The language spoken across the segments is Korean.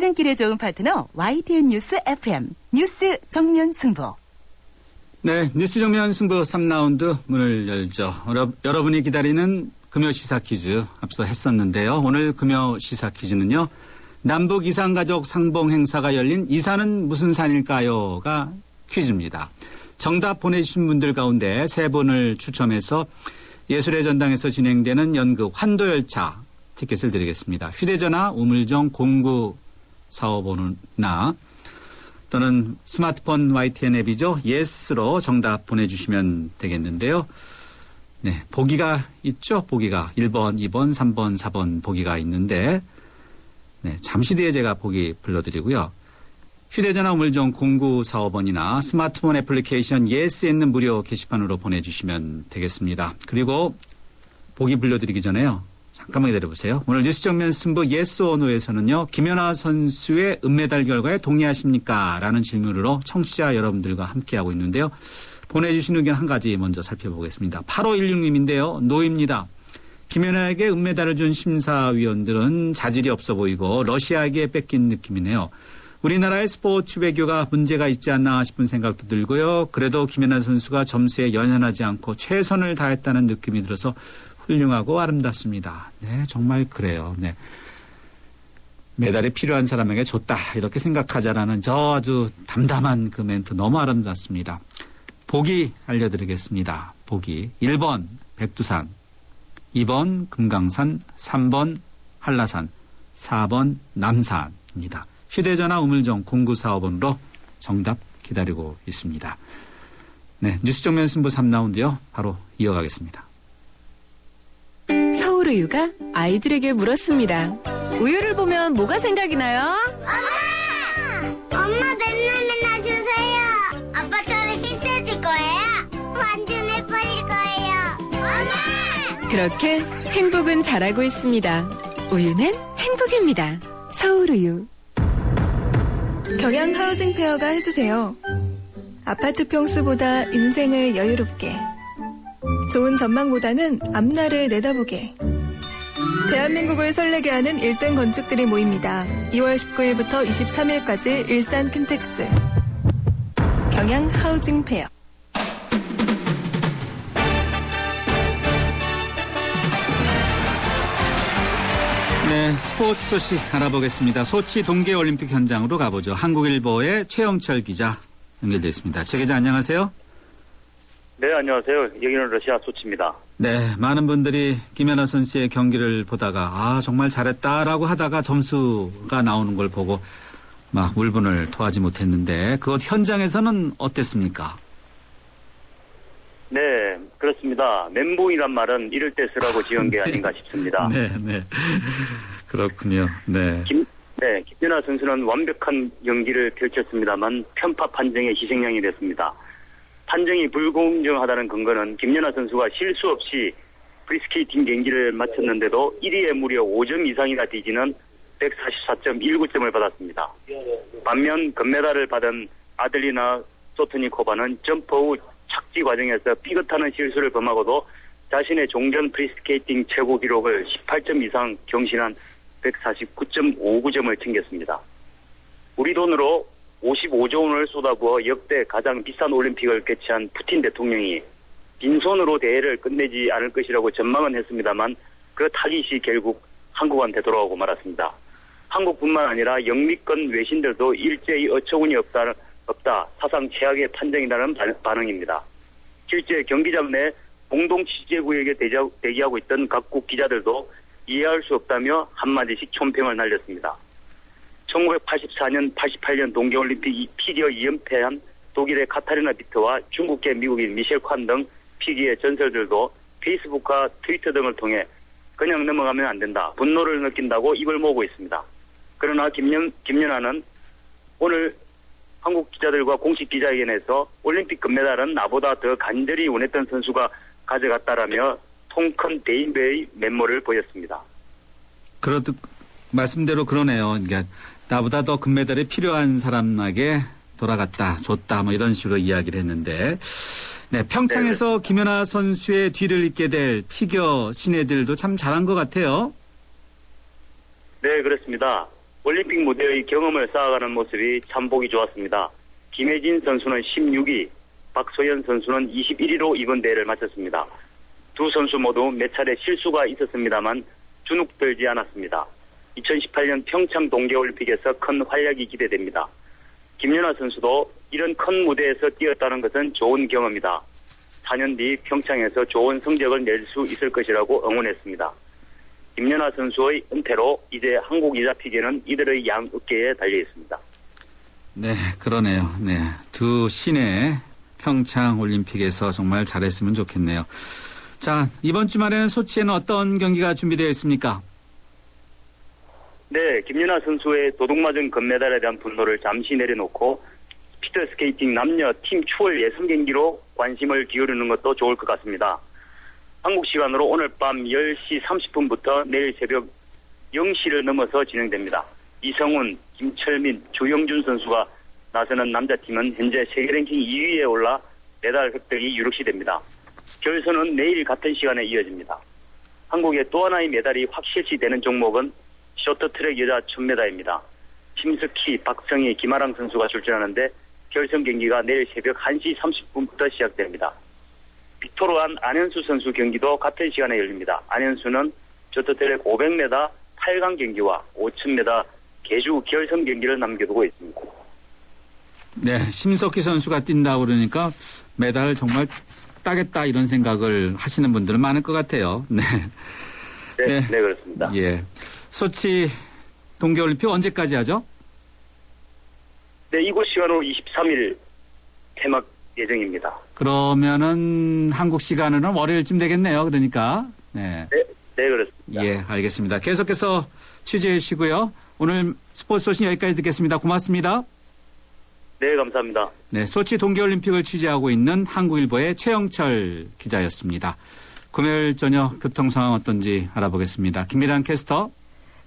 퇴근길에 좋은 파트너 YTN 뉴스 FM 뉴스 정면 승부. 네, 뉴스 정면 승부 3라운드 문을 열죠. 여러분이 기다리는 금요 시사 퀴즈 앞서 했었는데요. 오늘 금요 시사 퀴즈는요. 남북 이산가족 상봉 행사가 열린 이 산은 무슨 산일까요?가 퀴즈입니다. 정답 보내주신 분들 가운데 3분을 추첨해서 예술의 전당에서 진행되는 연극 환도열차 티켓을 드리겠습니다. 휴대전화 우물정 0945번이나 또는 스마트폰 YTN 앱이죠. 예스로 정답 보내주시면 되겠는데요. 네, 보기가 있죠. 보기가 1번, 2번, 3번, 4번 보기가 있는데 네, 잠시 뒤에 제가 보기 불러드리고요. 휴대전화 우물정 0945번이나 스마트폰 애플리케이션 예스에 있는 무료 게시판으로 보내주시면 되겠습니다. 그리고 보기 불러드리기 전에요. 잠깐만 기다려보세요. 오늘 뉴스 정면 승부 예스 or 노에서는요. 김연아 선수의 은메달 결과에 동의하십니까? 라는 질문으로 청취자 여러분들과 함께하고 있는데요. 보내주신 의견 한 가지 먼저 살펴보겠습니다. 8516님인데요. 노입니다. 김연아에게 은메달을 준 심사위원들은 자질이 없어 보이고 러시아에게 뺏긴 느낌이네요. 우리나라의 스포츠 외교가 문제가 있지 않나 싶은 생각도 들고요. 그래도 김연아 선수가 점수에 연연하지 않고 최선을 다했다는 느낌이 들어서 훌륭하고 아름답습니다. 네, 정말 그래요. 네. 메달이 필요한 사람에게 줬다. 이렇게 생각하자라는 저 아주 담담한 그 멘트 너무 아름답습니다. 보기 알려드리겠습니다. 보기 1번 백두산, 2번 금강산, 3번 한라산, 4번 남산입니다. 휴대전화 우물정 0945번으로 정답 기다리고 있습니다. 네, 뉴스 정면 승부 3라운드요. 바로 이어가겠습니다. 서울우유가 아이들에게 물었습니다. 우유를 보면 뭐가 생각이 나요? 엄마! 엄마 맨날 주세요. 아빠처럼 힘세질 거예요. 완전 예뻐질 거예요. 엄마! 그렇게 행복은 자라고 있습니다. 우유는 행복입니다. 서울우유. 경양 하우징 페어가 해주세요. 아파트 평수보다 인생을 여유롭게. 좋은 전망보다는 앞날을 내다보게. 대한민국을 설레게 하는 1등 건축들이 모입니다. 2월 19일부터 23일까지 일산 킨텍스. 경양 하우징 페어. 네, 스포츠 소식 알아보겠습니다. 소치 동계올림픽 현장으로 가보죠. 한국일보의 최영철 기자 연결되어 있습니다. 최 기자 안녕하세요. 네, 안녕하세요. 여기는 러시아 소치입니다. 네, 많은 분들이 김연아 선수의 경기를 보다가 정말 잘했다라고 하다가 점수가 나오는 걸 보고 막 울분을 토하지 못했는데 그것 현장에서는 어땠습니까? 네, 그렇습니다. 멘붕이란 말은 이럴 때 쓰라고 지은 게 아닌가 싶습니다. 네. 그렇군요. 네. 김연아 선수는 완벽한 경기를 펼쳤습니다만 편파 판정의 희생양이 됐습니다. 판정이 불공정하다는 근거는 김연아 선수가 실수 없이 프리스케이팅 경기를 마쳤는데도 1위에 무려 5점 이상이나 뒤지는 144.19점을 받았습니다. 반면 금메달을 받은 아들리나 소트니코바는 점프 후 착지 과정에서 삐끗하는 실수를 범하고도 자신의 종전 프리스케이팅 최고 기록을 18점 이상 경신한 149.59점을 챙겼습니다. 우리 돈으로 55조 원을 쏟아부어 역대 가장 비싼 올림픽을 개최한 푸틴 대통령이 빈손으로 대회를 끝내지 않을 것이라고 전망은 했습니다만 그 타깃이 결국 한국한테 돌아오고 말았습니다. 한국뿐만 아니라 영미권 외신들도 일제히 어처구니 없다 사상 최악의 판정이라는 반응입니다. 실제 경기장 내 공동 취재구역에 대기하고 있던 각국 기자들도 이해할 수 없다며 한마디씩 총평을 날렸습니다. 1984년, 88년 동계올림픽 피겨 2연패한 독일의 카타리나 비트와 중국계 미국인 미셸 칸 등 피기의 전설들도 페이스북과 트위터 등을 통해 그냥 넘어가면 안 된다, 분노를 느낀다고 입을 모으고 있습니다. 그러나 김연아는 오늘 한국 기자들과 공식 기자회견에서 올림픽 금메달은 나보다 더 간절히 원했던 선수가 가져갔다라며 통 큰 대인배의 면모를 보였습니다. 말씀대로 그러네요. 그러니까 나보다 더 금메달이 필요한 사람에게 돌아갔다, 줬다, 뭐 이런 식으로 이야기를 했는데, 네, 평창에서 네. 김연아 선수의 뒤를 잇게 될 피겨 신예들도 참 잘한 것 같아요. 네, 그렇습니다. 올림픽 무대의 경험을 쌓아가는 모습이 참 보기 좋았습니다. 김혜진 선수는 16위, 박소연 선수는 21위로 이번 대회를 마쳤습니다. 두 선수 모두 몇 차례 실수가 있었습니다만 주눅들지 않았습니다. 2018년 평창 동계올림픽에서 큰 활약이 기대됩니다. 김연아 선수도 이런 큰 무대에서 뛰었다는 것은 좋은 경험이다. 4년 뒤 평창에서 좋은 성적을 낼 수 있을 것이라고 응원했습니다. 김연아 선수의 은퇴로 이제 한국이 잡히기는 이들의 양 어깨에 달려 있습니다. 네, 그러네요. 네, 두 신의 평창 올림픽에서 정말 잘했으면 좋겠네요. 자, 이번 주말에는 소치에는 어떤 경기가 준비되어 있습니까? 네, 김연아 선수의 도둑맞은 금메달에 대한 분노를 잠시 내려놓고 피겨스케이팅 남녀 팀 추월 예선 경기로 관심을 기울이는 것도 좋을 것 같습니다. 한국 시간으로 오늘 밤 10시 30분부터 내일 새벽 0시를 넘어서 진행됩니다. 이성훈, 김철민, 조영준 선수가 나서는 남자팀은 현재 세계 랭킹 2위에 올라 메달 획득이 유력시 됩니다. 결선은 내일 같은 시간에 이어집니다. 한국의 또 하나의 메달이 확실시 되는 종목은 쇼트트랙 여자 1000m입니다. 심석희, 박성희, 김아랑 선수가 출전하는데 결선 경기가 내일 새벽 1시 30분부터 시작됩니다. 빅토르안 안현수 선수 경기도 같은 시간에 열립니다. 안현수는 쇼트트랙 500m 8강 경기와 5000m 계주 결선 경기를 남겨두고 있습니다. 네, 심석희 선수가 뛴다고 그러니까 메달을 정말 따겠다 이런 생각을 하시는 분들은 많을 것 같아요. 네. 네, 그렇습니다. 예. 소치 동계올림픽 언제까지 하죠? 네, 이곳 시간으로 23일 개막 예정입니다. 그러면은 한국 시간으로는 월요일쯤 되겠네요. 그러니까. 네. 네, 그렇습니다. 예, 알겠습니다. 계속해서 취재해 주시고요. 오늘 스포츠 소식 여기까지 듣겠습니다. 고맙습니다. 네, 감사합니다. 네, 소치 동계올림픽을 취재하고 있는 한국일보의 최영철 기자였습니다. 금요일 저녁 교통 상황 어떤지 알아보겠습니다. 김미란 캐스터.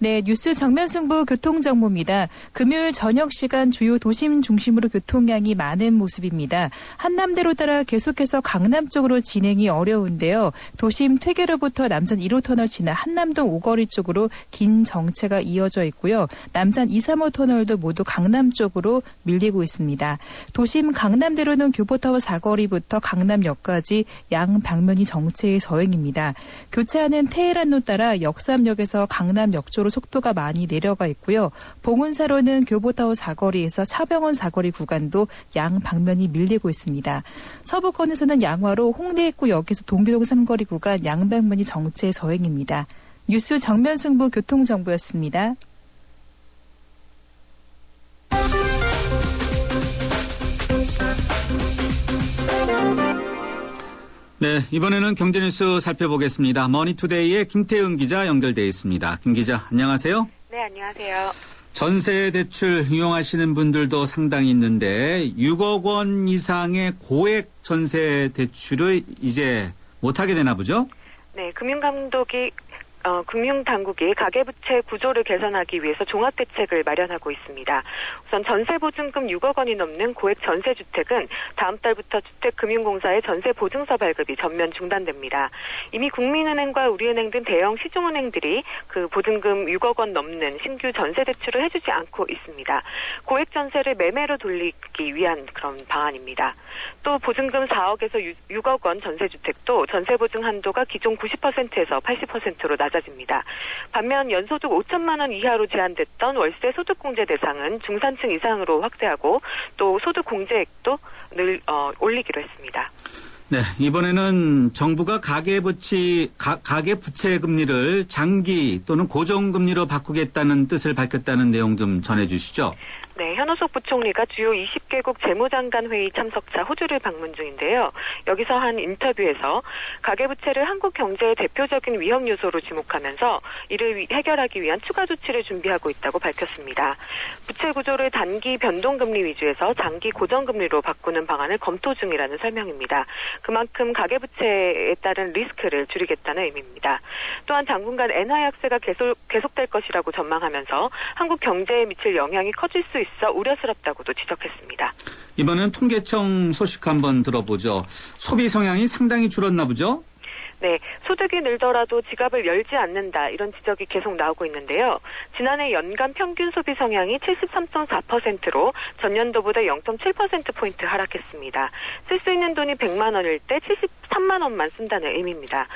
네, 뉴스 정면 승부 교통정보입니다. 금요일 저녁 시간 주요 도심 중심으로 교통량이 많은 모습입니다. 한남대로 따라 계속해서 강남 쪽으로 진행이 어려운데요. 도심 퇴계로부터 남산 1호 터널 지나 한남동 오거리 쪽으로 긴 정체가 이어져 있고요. 남산 2, 3호 터널도 모두 강남 쪽으로 밀리고 있습니다. 도심 강남대로는 교보타워 사거리부터 강남역까지 양 방면이 정체의 서행입니다. 교차하는 테헤란로 따라 역삼역에서 강남역 쪽으로 속도가 많이 내려가 있고요. 봉은사로는 교보타워 사거리에서 차병원 사거리 구간도 양 방면이 밀리고 있습니다. 서부권에서는 양화로 홍대입구역에서 동교동 삼거리 구간 양 방면이 정체 서행입니다. 뉴스 정면 승부 교통정보였습니다. 네, 이번에는 경제뉴스 살펴보겠습니다. 머니투데이의 김태은 기자 연결돼 있습니다. 김 기자, 안녕하세요. 네, 안녕하세요. 전세 대출 이용하시는 분들도 상당히 있는데 6억 원 이상의 고액 전세 대출을 이제 못하게 되나 보죠? 네, 금융당국이 가계부채 구조를 개선하기 위해서 종합대책을 마련하고 있습니다. 우선 전세보증금 6억 원이 넘는 고액 전세주택은 다음 달부터 주택금융공사의 전세보증서 발급이 전면 중단됩니다. 이미 국민은행과 우리은행 등 대형 시중은행들이 그 보증금 6억 원 넘는 신규 전세대출을 해주지 않고 있습니다. 고액 전세를 매매로 돌리기 위한 그런 방안입니다. 또 보증금 4억에서 6억 원 전세주택도 전세보증 한도가 기존 90%에서 80%로 낮아집니다. 반면 연소득 5천만 원 이하로 제한됐던 월세 소득공제 대상은 중산층 이상으로 확대하고 또 소득공제액도 늘 올리기로 했습니다. 네, 이번에는 정부가 가계부채 금리를 장기 또는 고정금리로 바꾸겠다는 뜻을 밝혔다는 내용 좀 전해주시죠. 네, 현호석 부총리가 주요 20개국 재무장관 회의 참석차 호주를 방문 중인데요. 여기서 한 인터뷰에서 가계부채를 한국 경제의 대표적인 위험 요소로 지목하면서 이를 해결하기 위한 추가 조치를 준비하고 있다고 밝혔습니다. 부채 구조를 단기 변동금리 위주에서 장기 고정금리로 바꾸는 방안을 검토 중이라는 설명입니다. 그만큼 가계부채에 따른 리스크를 줄이겠다는 의미입니다. 또한 당분간 엔화 약세가 계속될 것이라고 전망하면서 한국 경제에 미칠 영향이 커질 수 있어 우려스럽다고도 지적했습니다. 이번엔 통계청 소식 한번 들어보죠. 소비 성향이 상당히 줄었나 보죠? 네, 소득이 늘더라도 지갑을 열지 않는다 이런 지적이 계속 나오고 있는데요. 지난해 연간 평균 소비 성향이 73.4%로 전년도보다 0.7%포인트 하락했습니다. 쓸 수 있는 돈이 100만 원일 때 73만 원만 쓴다는 의미입니다.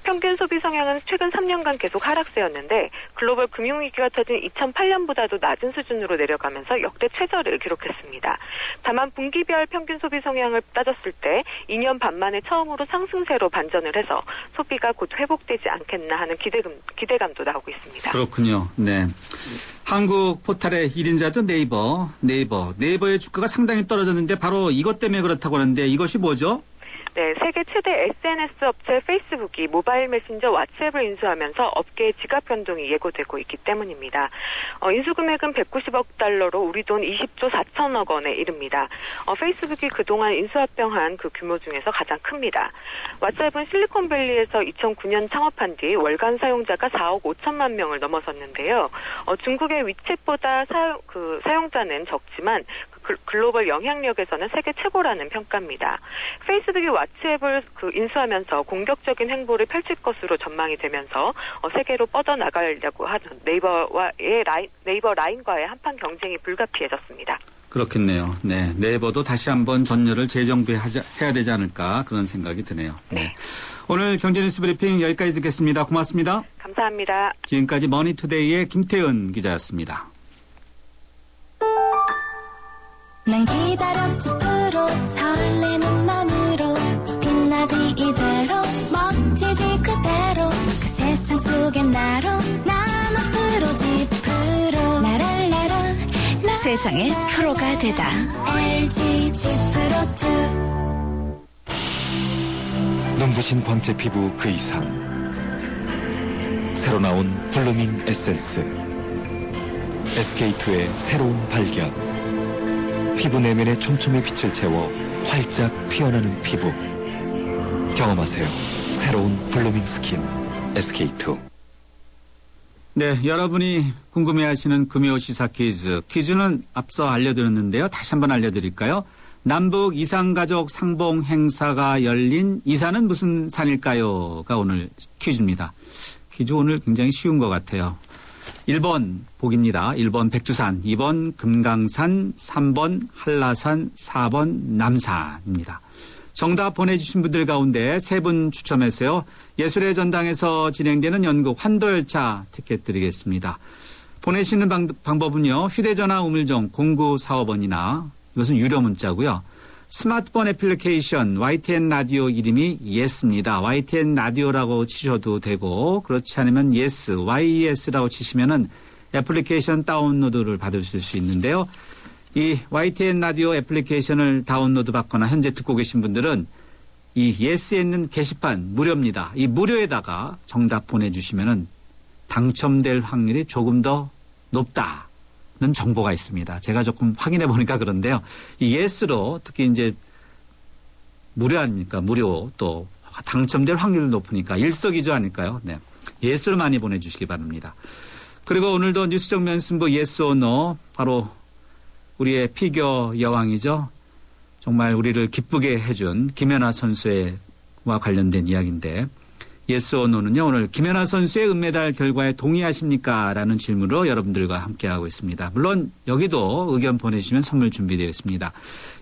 평균 소비 성향은 최근 3년간 계속 하락세였는데 글로벌 금융위기가 터진 2008년보다도 낮은 수준으로 내려가면서 역대 최저를 기록했습니다. 다만 분기별 평균 소비 성향을 따졌을 때 2년 반 만에 처음으로 상승세로 반전을 해서 소비가 곧 회복되지 않겠나 하는 기대감도 나오고 있습니다. 그렇군요. 네. 한국 포탈의 1인자도 네이버의 주가가 상당히 떨어졌는데 바로 이것 때문에 그렇다고 하는데 이것이 뭐죠? 네, 세계 최대 SNS 업체 페이스북이 모바일 메신저 왓츠앱을 인수하면서 업계의 지갑 변동이 예고되고 있기 때문입니다. 인수 금액은 190억 달러로 우리 돈 20조 4천억 원에 이릅니다. 페이스북이 그동안 인수합병한 그 규모 중에서 가장 큽니다. 왓츠앱은 실리콘밸리에서 2009년 창업한 뒤 월간 사용자가 4억 5천만 명을 넘어섰는데요. 중국의 위챗보다 사용자는 적지만 글로벌 영향력에서는 세계 최고라는 평가입니다. 페이스북이 왓츠앱을 인수하면서 공격적인 행보를 펼칠 것으로 전망이 되면서 세계로 뻗어나가려고 하는 네이버 라인과의 한판 경쟁이 불가피해졌습니다. 그렇겠네요. 네, 네이버도 다시 한번 전열을 재정비해야 되지 않을까 그런 생각이 드네요. 네. 오늘 경제뉴스 브리핑 여기까지 듣겠습니다. 고맙습니다. 감사합니다. 지금까지 머니투데이의 김태은 기자였습니다. 난 기다렸지 프로 설레는 맘으로 빛나지 이대로 멋지지 그대로 그 세상 속엔 나로 난 앞으로지 프로 나랄라라 세상의 프로가 되다 LG G 프로2 눈부신 광채 피부 그 이상 새로 나온 블루민 에센스 SK2의 새로운 발견 피부 내면의 촘촘히 빛을 채워 활짝 피어나는 피부 경험하세요. 새로운 블루민 스킨 SK2. 네, 여러분이 궁금해하시는 금요 시사 퀴즈는 앞서 알려드렸는데요. 다시 한번 알려드릴까요? 남북 이산가족 상봉 행사가 열린 이산은 무슨 산일까요?가 오늘 퀴즈입니다. 퀴즈 오늘 굉장히 쉬운 것 같아요. 1번 복입니다. 1번 백두산, 2번 금강산, 3번 한라산, 4번 남산입니다. 정답 보내주신 분들 가운데 3분 추첨해서요. 예술의 전당에서 진행되는 연극 환도열차 티켓 드리겠습니다. 보내시는 방법은요. 휴대전화 우물정 0945번이나 이것은 유료 문자고요. 스마트폰 애플리케이션 YTN 라디오 이름이 예스입니다. YTN 라디오라고 치셔도 되고 그렇지 않으면 예스, YES라고 치시면은 애플리케이션 다운로드를 받으실 수 있는데요. 이 YTN 라디오 애플리케이션을 다운로드 받거나 현재 듣고 계신 분들은 이 예스에 있는 게시판 무료입니다. 이 무료에다가 정답 보내주시면은 당첨될 확률이 조금 더 높다. 는 정보가 있습니다. 제가 조금 확인해 보니까 그런데요. 이 예스로 특히 이제 무료 아닙니까? 무료 또 당첨될 확률이 높으니까 일석이조 아닐까요? 네. 예스로 많이 보내주시기 바랍니다. 그리고 오늘도 뉴스 정면 승부 예스 오너 바로 우리의 피겨 여왕이죠. 정말 우리를 기쁘게 해준 김연아 선수와 관련된 이야기인데 예스 오노는요. 오늘 김연아 선수의 은메달 결과에 동의하십니까? 라는 질문으로 여러분들과 함께하고 있습니다. 물론 여기도 의견 보내주시면 선물 준비되어 있습니다.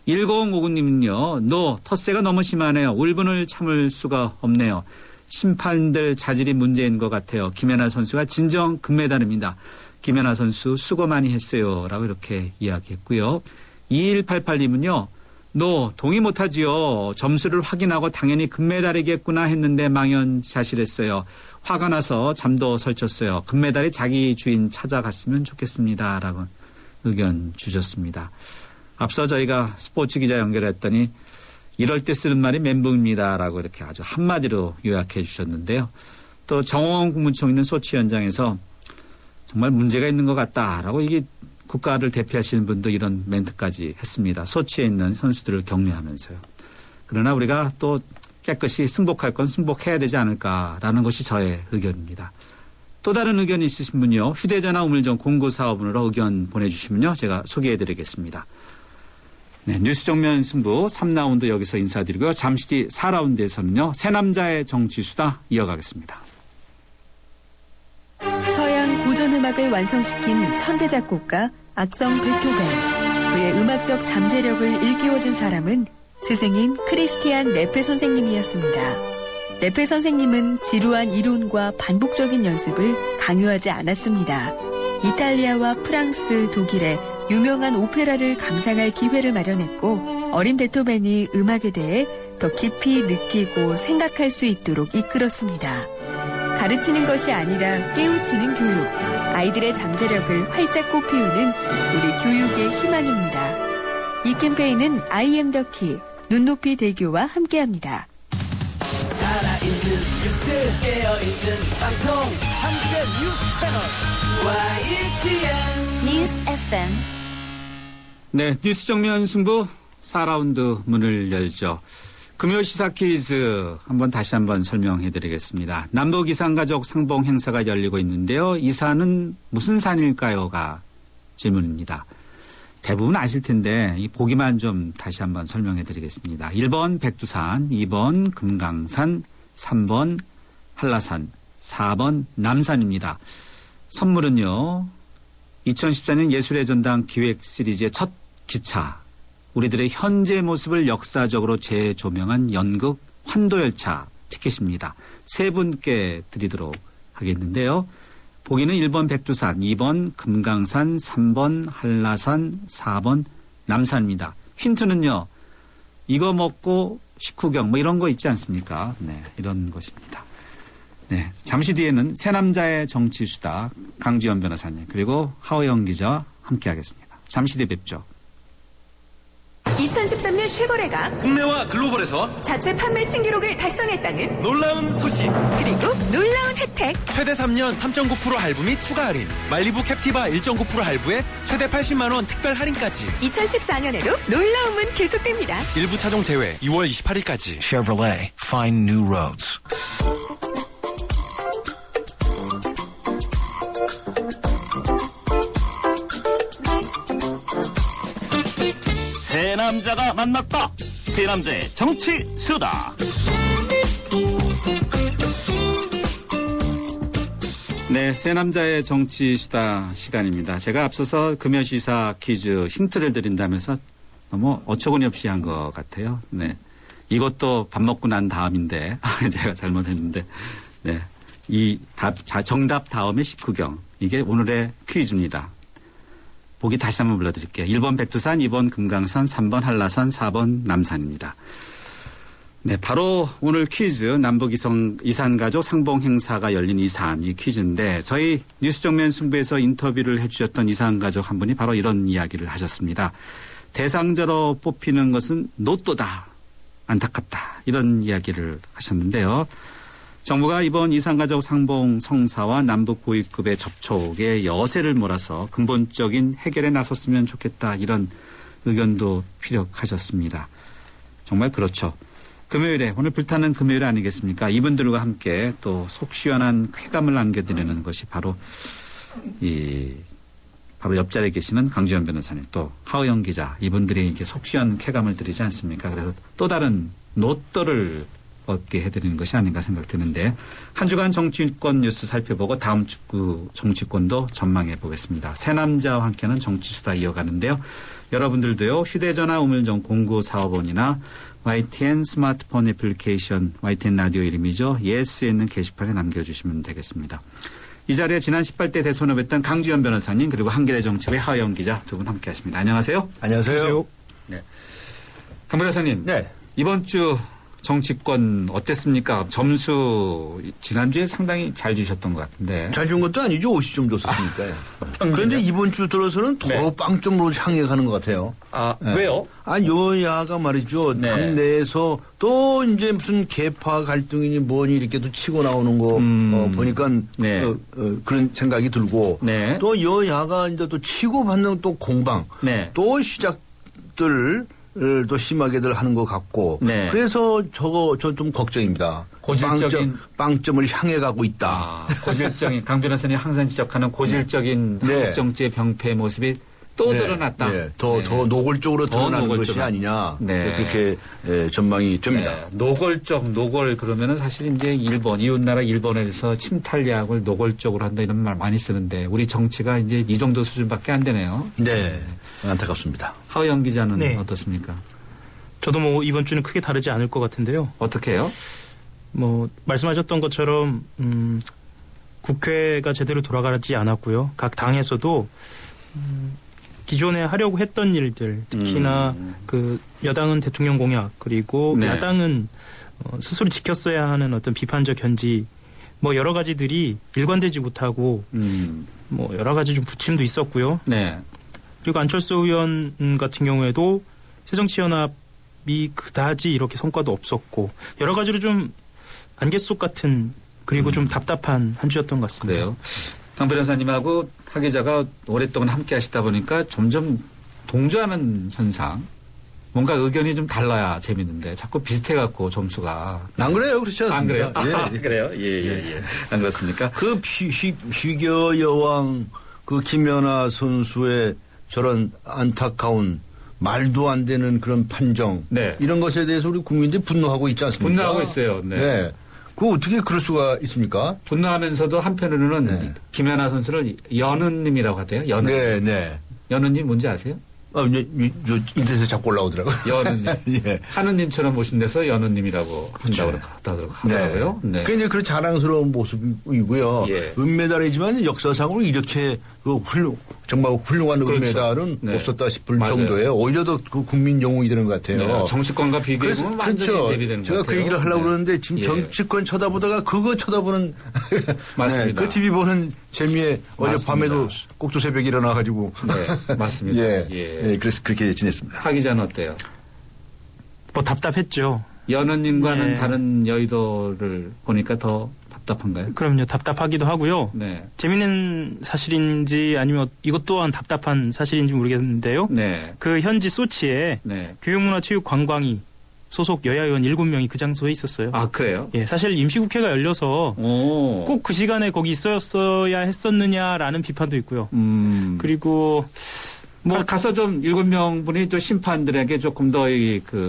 1059님은요. 노, 텃세가 너무 심하네요. 울분을 참을 수가 없네요. 심판들 자질이 문제인 것 같아요. 김연아 선수가 진정 금메달입니다. 김연아 선수 수고 많이 했어요. 라고 이렇게 이야기했고요. 2188님은요. 노, 동의 못하지요. 점수를 확인하고 당연히 금메달이겠구나 했는데 망연자실했어요. 화가 나서 잠도 설쳤어요. 금메달이 자기 주인 찾아갔으면 좋겠습니다. 라고 의견 주셨습니다. 앞서 저희가 스포츠 기자 연결했더니 이럴 때 쓰는 말이 멘붕입니다. 라고 이렇게 아주 한마디로 요약해 주셨는데요. 또 정홍원 국무총 있는 소치 현장에서 정말 문제가 있는 것 같다라고 이게 국가를 대표하시는 분도 이런 멘트까지 했습니다. 소치에 있는 선수들을 격려하면서요. 그러나 우리가 또 깨끗이 승복할 건 승복해야 되지 않을까라는 것이 저의 의견입니다. 또 다른 의견이 있으신 분요. 휴대전화 우물정 0945번으로 의견 보내주시면요. 제가 소개해드리겠습니다. 네, 뉴스 정면 승부 3라운드 여기서 인사드리고요. 잠시 뒤 4라운드에서는요. 새 남자의 정치수다 이어가겠습니다. 서양 고전음악을 완성시킨 천재 작곡가 악성 베토벤. 그의 음악적 잠재력을 일깨워준 사람은 스승인 크리스티안 네페 선생님이었습니다. 네페 선생님은 지루한 이론과 반복적인 연습을 강요하지 않았습니다. 이탈리아와 프랑스, 독일의 유명한 오페라를 감상할 기회를 마련했고 어린 베토벤이 음악에 대해 더 깊이 느끼고 생각할 수 있도록 이끌었습니다. 가르치는 것이 아니라 깨우치는 교육, 아이들의 잠재력을 활짝 꽃피우는 우리 교육의 희망입니다. 이 캠페인은 IM 더 키, 눈높이 대교와 함께합니다. 살아있는 뉴스 깨어있는 방송 한국의 뉴스 채널 YTN 뉴스 FM. 네, 뉴스 정면 승부 4라운드 문을 열죠. 금요 시사 퀴즈 다시 한번 설명해 드리겠습니다. 남북 이산가족 상봉 행사가 열리고 있는데요. 이 산은 무슨 산일까요가 질문입니다. 대부분 아실 텐데 이 보기만 좀 다시 한번 설명해 드리겠습니다. 1번 백두산, 2번 금강산, 3번 한라산, 4번 남산입니다. 선물은요. 2014년 예술의 전당 기획 시리즈의 첫 기차, 우리들의 현재 모습을 역사적으로 재조명한 연극 환도열차 티켓입니다. 세 분께 드리도록 하겠는데요. 보기는 1번 백두산, 2번 금강산, 3번 한라산, 4번 남산입니다. 힌트는요. 이거 먹고 식후경 이런 거 있지 않습니까? 네, 이런 것입니다. 네, 잠시 뒤에는 새 남자의 정치수다 강지연 변호사님 그리고 하호영 기자와 함께하겠습니다. 잠시 뒤에 뵙죠. 2013년 쉐보레가 국내와 글로벌에서 자체 판매 신기록을 달성했다는 놀라운 소식. 그리고 놀라운 혜택. 최대 3년 3.9% 할부 및 추가 할인. 말리부 캡티바 1.9% 할부에 최대 80만 원 특별 할인까지. 2014년에도 놀라움은 계속됩니다. 일부 차종 제외 2월 28일까지. Chevrolet, find new roads. 새 남자가 만났다. 새 남자의 정치 수다. 네, 새 남자의 정치 수다 시간입니다. 제가 앞서서 금요시사 퀴즈 힌트를 드린다면서 너무 어처구니 없이 한 것 같아요. 네, 이것도 밥 먹고 난 다음인데 제가 잘못했는데, 네, 정답 다음에 식후경 이게 오늘의 퀴즈입니다. 보기 다시 한번 불러드릴게요. 1번 백두산, 2번 금강산, 3번 한라산, 4번 남산입니다. 네, 바로 오늘 퀴즈 남북 이산가족 상봉 행사가 열린 이산 이 퀴즈인데 저희 뉴스 정면 승부에서 인터뷰를 해주셨던 이산가족 한 분이 바로 이런 이야기를 하셨습니다. 대상자로 뽑히는 것은 로또다. 안타깝다. 이런 이야기를 하셨는데요. 정부가 이번 이산가족 상봉 성사와 남북 고위급의 접촉에 여세를 몰아서 근본적인 해결에 나섰으면 좋겠다. 이런 의견도 피력하셨습니다. 정말 그렇죠. 금요일에 오늘 불타는 금요일 아니겠습니까? 이분들과 함께 또 속 시원한 쾌감을 안겨드리는 것이 바로 바로 옆자리에 계시는 강지연 변호사님 또 하호영 기자 이분들이 이렇게 속 시원한 쾌감을 드리지 않습니까? 그래서 또 다른 로또를 얻게 해드리는 것이 아닌가 생각되는데 한 주간 정치권 뉴스 살펴보고 다음 주 정치권도 전망해 보겠습니다. 새 남자와 함께하는 정치수다 이어가는데요. 여러분들도요. 휴대전화 우물정 0945번이나 YTN 스마트폰 애플리케이션 YTN 라디오 이름이죠. 예스에 있는 게시판에 남겨주시면 되겠습니다. 이 자리에 지난 18대 대선 후보였던 강지연 변호사님 그리고 한겨레 정치부의 하호영 기자 두 분 함께하십니다. 안녕하세요. 안녕하세요. 네, 강 변호사님. 네. 이번 주 정치권 어땠습니까? 점수 지난주에 상당히 잘 주셨던 것 같은데. 잘 준 것도 아니죠. 50점 줬었으니까요. 그런데 이번 주 들어서는 더 네. 빵점으로 향해 가는 것 같아요. 아, 네. 왜요? 여야가 말이죠. 네. 당 내에서 또 이제 무슨 계파 갈등이니 뭐니 이렇게 또 치고 나오는 거 보니까 네. 그런 생각이 들고 네. 또 여야가 이제 또 치고받는 또 공방 네. 또 시작들 또 심하게들 하는 것 같고 네. 그래서 저 좀 걱정입니다. 고질적인 빵점을 향해 가고 있다. 고질적인 강 변호사님 항상 지적하는 고질적인 네. 한국 정치의 병폐 모습이 또 드러났다. 네. 더 노골적으로 드러나는 것이 아니냐. 네. 그렇게 전망이 됩니다. 네. 노골 그러면은 사실 이제 일본, 이웃나라 일본에서 침탈약을 노골적으로 한다 이런 말 많이 쓰는데 우리 정치가 이제 이 정도 수준밖에 안 되네요. 네. 안타깝습니다. 하우영 기자는 네. 어떻습니까? 저도 뭐 이번 주는 크게 다르지 않을 것 같은데요. 어떻게 해요? 뭐 말씀하셨던 것처럼 국회가 제대로 돌아가지 않았고요. 각 당에서도 기존에 하려고 했던 일들, 특히나 그 여당은 대통령 공약, 그리고 네. 야당은 스스로 지켰어야 하는 어떤 비판적 견지, 뭐 여러 가지들이 일관되지 못하고 뭐 여러 가지 좀 부침도 있었고요. 네. 그리고 안철수 의원 같은 경우에도 새정치연합이 그다지 이렇게 성과도 없었고 여러 가지로 좀 안개 속 같은 그리고 좀 답답한 한 주였던 것 같습니다. 그래요. 강 변호사님하고 하 기자가 오랫동안 함께 하시다 보니까 점점 동조하는 현상. 뭔가 의견이 좀 달라야 재밌는데 자꾸 비슷해갖고 점수가. 안 그래요? 그렇지 않습니까? 안 그래요? 예. 그래요? 예. 안 그렇습니까? 그 피겨 여왕 그 김연아 선수의 저런 안타까운 말도 안 되는 그런 판정. 네. 이런 것에 대해서 우리 국민들이 분노하고 있지 않습니까? 분노하고 있어요. 네. 그거 어떻게 그럴 수가 있습니까? 분노하면서도 한편으로는 김연아 선수를 연우님이라고 하대요. 연우. 네. 연우님 뭔지 아세요? 인터넷에 자꾸 올라오더라고요. 연우님. 예. 하느님처럼 모신 데서 연우님이라고 하더라고요. 네. 그게 이제 그런 자랑스러운 모습이고요. 예. 은메달이지만 역사상으로 이렇게 정말 훌륭한 그렇죠. 은메달은 네. 없었다 싶을 맞아요. 정도예요. 오히려 더 그 국민 영웅이 되는 것 같아요. 네. 정치권과 비교해보면 완전히 그렇죠. 대비되는 것 제가 같아요. 그 얘기를 하려고 네. 그러는데 지금 예. 정치권 쳐다보다가 그거 쳐다보는 맞습니다. 그 TV 보는 재미에 어제 맞습니다. 밤에도 꼭두 새벽에 일어나가지고 네, 맞습니다. 예, 그래서 그렇게 지냈습니다. 하 기자는 어때요? 뭐 답답했죠. 연우님과는 네. 다른 여의도를 보니까 더 답답한가요? 그럼요. 답답하기도 하고요. 네. 재밌는 사실인지 아니면 이것 또한 답답한 사실인지 모르겠는데요. 네. 그 현지 소치에 네. 교육문화체육관광위 소속 여야 의원 7명이 그 장소에 있었어요. 아, 그래요? 예, 사실 임시국회가 열려서 꼭 그 시간에 거기 있었어야 했었느냐라는 비판도 있고요. 그리고 뭐 가서 좀 7명 분이 또 심판들에게 조금 더